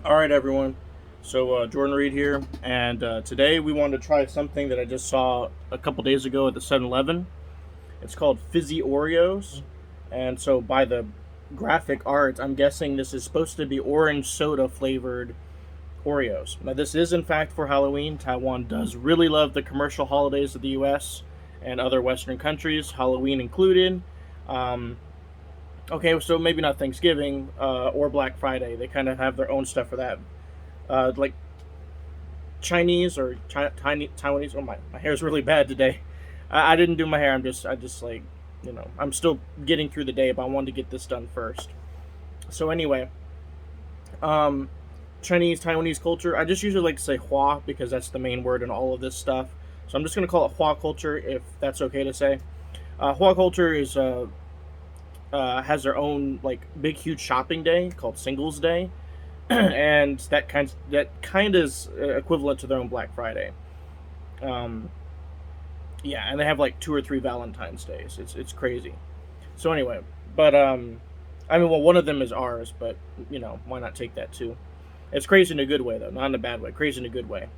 All right, everyone. So Jordan Reed here, and today we wanted to try something that I just saw a couple days ago at the 7-Eleven. It's called Fizzy Oreos, and so by the graphic art, I'm guessing this is supposed to be orange soda flavored Oreos. Now, this is in fact for Halloween. Taiwan does really love the commercial holidays of the U.S. and other Western countries, Halloween included. Um, okay, so maybe not Thanksgiving or Black Friday. They kind of have their own stuff for that. Like Chinese or Taiwanese. Oh, my hair is really bad today. I didn't do my hair. I just like, I'm still getting through the day, but I wanted to get this done first. So anyway, um, Chinese, Taiwanese culture. I just usually like to say Hua because that's the main word in all of this stuff. So I'm just gonna call it Hua culture if that's okay to say. Hua culture is has their own like big huge shopping day called Singles Day, and that kind is equivalent to their own Black Friday. Um, yeah, and they have like 2 or 3 Valentine's days. It's crazy. So anyway, but I mean, well, one of them is ours, but why not take that too? It's crazy in a good way though, not in a bad way. Crazy in a good way.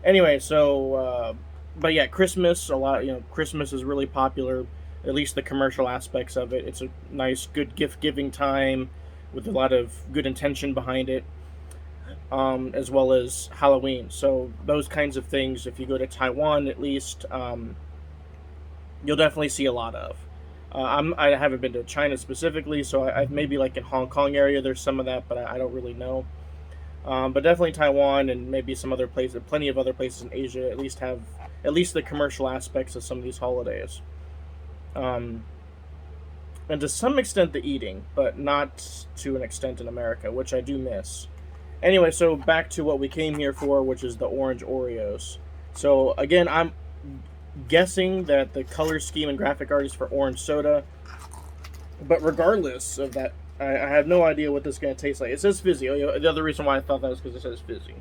Anyway, so but yeah, Christmas a lot. Christmas is really popular. At least the commercial aspects of it. It's a nice, good gift giving time with a lot of good intention behind it, as well as Halloween. So those kinds of things, if you go to Taiwan, at least, you'll definitely see a lot of. I haven't been to China specifically, so I maybe like in Hong Kong area, there's some of that, but I don't really know. But definitely Taiwan and maybe some other places, plenty of other places in Asia, at least have at least the commercial aspects of some of these holidays. Um, and to some extent the eating, but not to an extent in America, which I do miss. Anyway, so back to what we came here for, which is the orange Oreos. So again, I'm guessing that the color scheme and graphic art is for orange soda, but regardless of that, I have no idea what this is going to taste like. It says fizzy. Oh, yeah, the other reason why I thought that was because it says fizzy.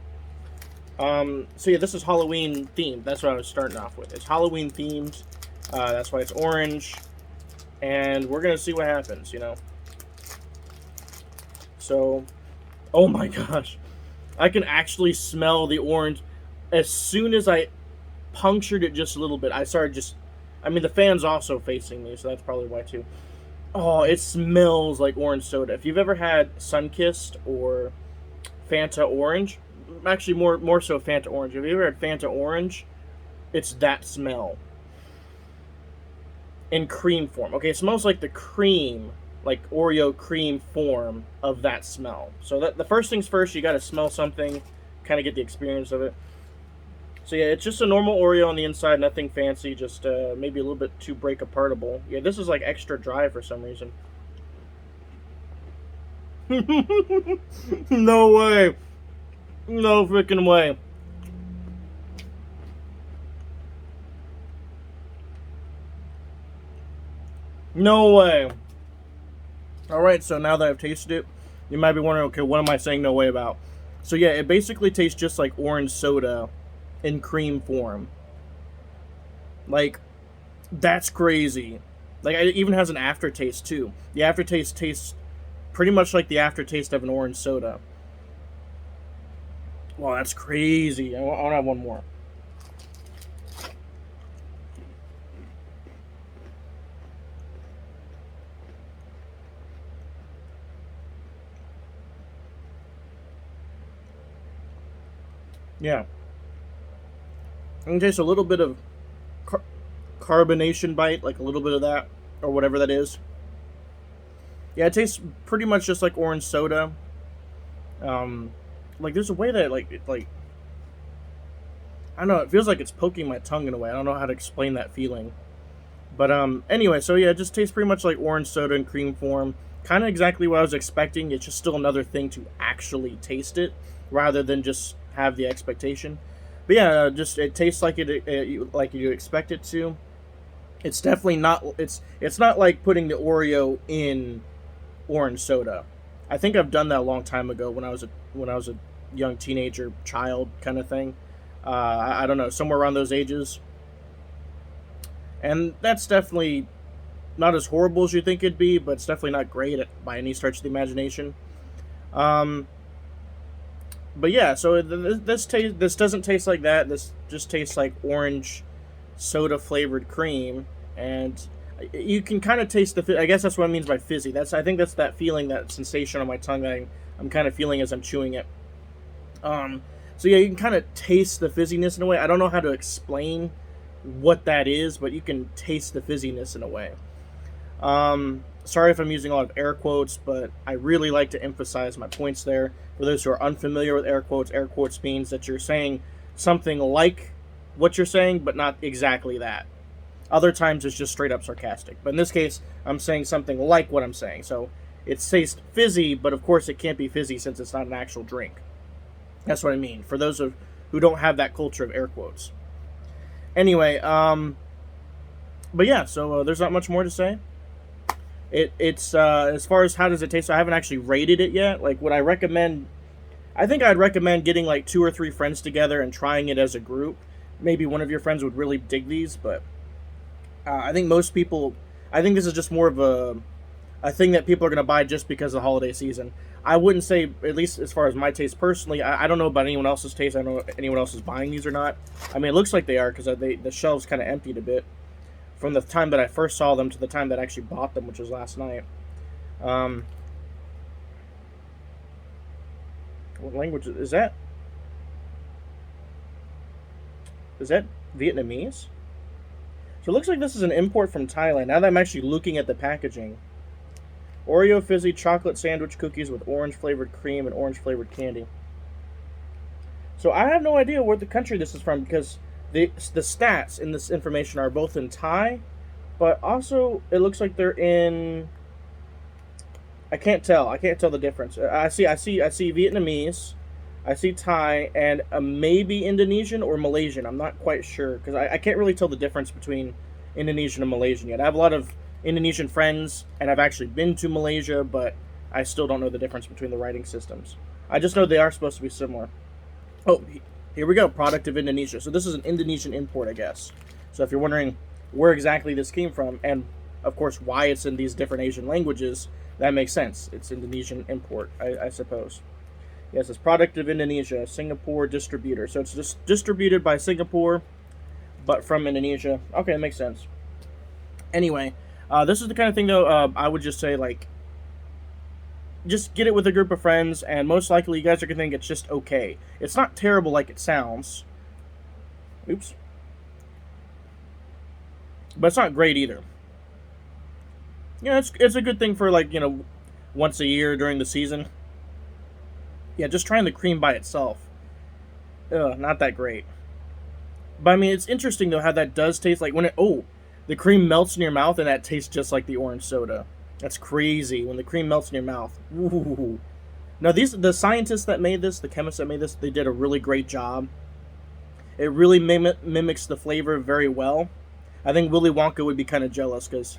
So yeah, this is Halloween themed. That's what I was starting off with. It's Halloween themed. That's why it's orange, and we're gonna see what happens. So, oh my gosh, I can actually smell the orange. As soon as I punctured it just a little bit, I started just. I mean, the fan's also facing me, so that's probably why too. Oh, it smells like orange soda. If you've ever had Sunkissed or Fanta Orange, actually more so Fanta Orange. If you ever had Fanta Orange, it's that smell in cream form. Okay, it smells like the cream, like Oreo cream form of that smell. So that the first things first, you got to smell something, kind of get the experience of it. So yeah, it's just a normal Oreo on the inside, nothing fancy, just maybe a little bit too break apartable. Yeah, this is like extra dry for some reason. No way. No freaking way. No way. All right, so now that I've tasted it, you might be wondering, okay, what am I saying no way about? So yeah, it basically tastes just like orange soda in cream form. Like, that's crazy. Like, it even has an aftertaste too. The aftertaste tastes pretty much like the aftertaste of an orange soda. Wow, that's crazy. I want to have one more. Yeah, I can taste a little bit of car- carbonation bite, like a little bit of that, or whatever that is. Yeah, it tastes pretty much just like orange soda. Um, like there's a way that like I don't know. It feels like it's poking my tongue in a way. I don't know how to explain that feeling. But anyway, so yeah, it just tastes pretty much like orange soda in cream form. Kind of exactly what I was expecting. It's just still another thing to actually taste it, rather than just have the expectation. But yeah, just it tastes like like you expect it to. It's definitely not. It's not like putting the Oreo in orange soda. I think I've done that a long time ago when I was a young teenager, child kind of thing. I don't know, somewhere around those ages, and that's definitely not as horrible as you think it'd be, but it's definitely not great by any stretch of the imagination. Um, But yeah, so this doesn't taste like that. This just tastes like orange soda flavored cream, and you can kind of taste the. I guess that's what it means by fizzy. I think that's that feeling, that sensation on my tongue that I'm kind of feeling as I'm chewing it. Um, so yeah, you can kind of taste the fizziness in a way. I don't know how to explain what that is, but you can taste the fizziness in a way. Sorry if I'm using a lot of air quotes, but I really like to emphasize my points there. For those who are unfamiliar with air quotes means that you're saying something like what you're saying, but not exactly that. Other times it's just straight up sarcastic. But in this case, I'm saying something like what I'm saying. So it tastes fizzy, but of course it can't be fizzy since it's not an actual drink. That's what I mean. For those who don't have that culture of air quotes. Anyway, but yeah, so there's not much more to say. It's as far as how does it taste, I haven't actually rated it yet. Like, would I recommend? I think I'd recommend getting like 2 or 3 friends together and trying it as a group. Maybe one of your friends would really dig these, but I think most people. I think this is just more of a thing that people are going to buy just because of the holiday season. I wouldn't say, at least as far as my taste personally, I don't know about anyone else's taste. I don't know if anyone else is buying these or not. I mean, it looks like they are because the shelves kind of emptied a bit from the time that I first saw them to the time that I actually bought them, which was last night. Um, what language is that? Is that Vietnamese? So it looks like this is an import from Thailand. Now that I'm actually looking at the packaging. Oreo fizzy chocolate sandwich cookies with orange flavored cream and orange flavored candy. So I have no idea where the country this is from because the stats in this information are both in Thai, but also it looks like they're in. I can't tell. I can't tell the difference. I see Vietnamese, I see Thai, and maybe Indonesian or Malaysian. I'm not quite sure because I can't really tell the difference between Indonesian and Malaysian yet. I have a lot of Indonesian friends, and I've actually been to Malaysia, but I still don't know the difference between the writing systems. I just know they are supposed to be similar. Oh, here we go. Product of Indonesia. So this is an Indonesian import, I guess. So if you're wondering where exactly this came from, and of course why it's in these different Asian languages, that makes sense. It's Indonesian import, I suppose. Yes, it's product of Indonesia, Singapore distributor. So it's just distributed by Singapore, but from Indonesia. Okay, that makes sense. Anyway, this is the kind of thing, though, I would just say, like, just get it with a group of friends, and most likely you guys are going to think it's just okay. It's not terrible like it sounds. Oops. But it's not great either. Yeah, it's a good thing for, like, once a year during the season. Yeah, just trying the cream by itself. Ugh, not that great. But I mean, it's interesting though how that does taste like the cream melts in your mouth and that tastes just like the orange soda. That's crazy when the cream melts in your mouth. Ooh. Now the scientists that made this, the chemists that made this, they did a really great job. It really mimics the flavor very well. I think Willy Wonka would be kind of jealous because,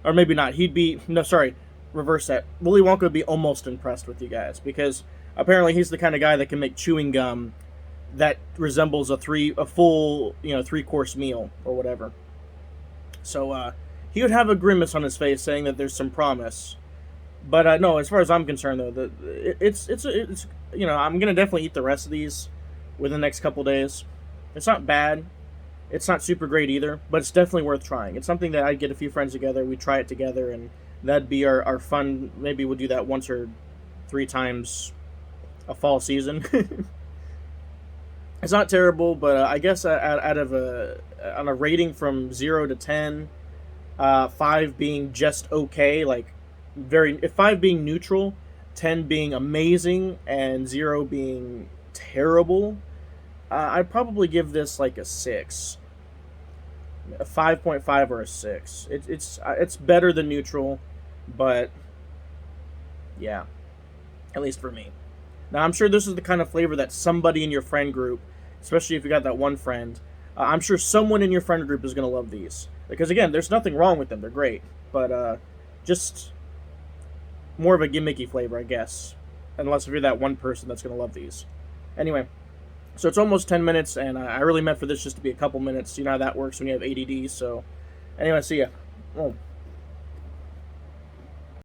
or maybe not. He'd be no, sorry, reverse that. Willy Wonka would be almost impressed with you guys because apparently he's the kind of guy that can make chewing gum that resembles a full 3-course meal or whatever. So he would have a grimace on his face saying that there's some promise. But no, as far as I'm concerned though, it's I'm gonna definitely eat the rest of these within the next couple days. It's not bad. It's not super great either, but it's definitely worth trying. It's something that I'd get a few friends together, we try it together, and that'd be our fun. Maybe we'll do that once or 3 times a fall season. It's not terrible, but I guess out of on a rating from 0 to 10, 5 being just okay, like 5 being neutral, 10 being amazing, and 0 being terrible, I'd probably give this like a 6, a 5.5 or a 6. It's better than neutral, but yeah, at least for me. Now I'm sure this is the kind of flavor that somebody in your friend group, especially if you got that one friend, I'm sure someone in your friend group is going to love these. Because again, there's nothing wrong with them. They're great. But just more of a gimmicky flavor, I guess. Unless if you're that one person that's going to love these. Anyway, so it's almost 10 minutes, and I really meant for this just to be a couple minutes. You know how that works when you have ADD. So anyway, see ya. Oh.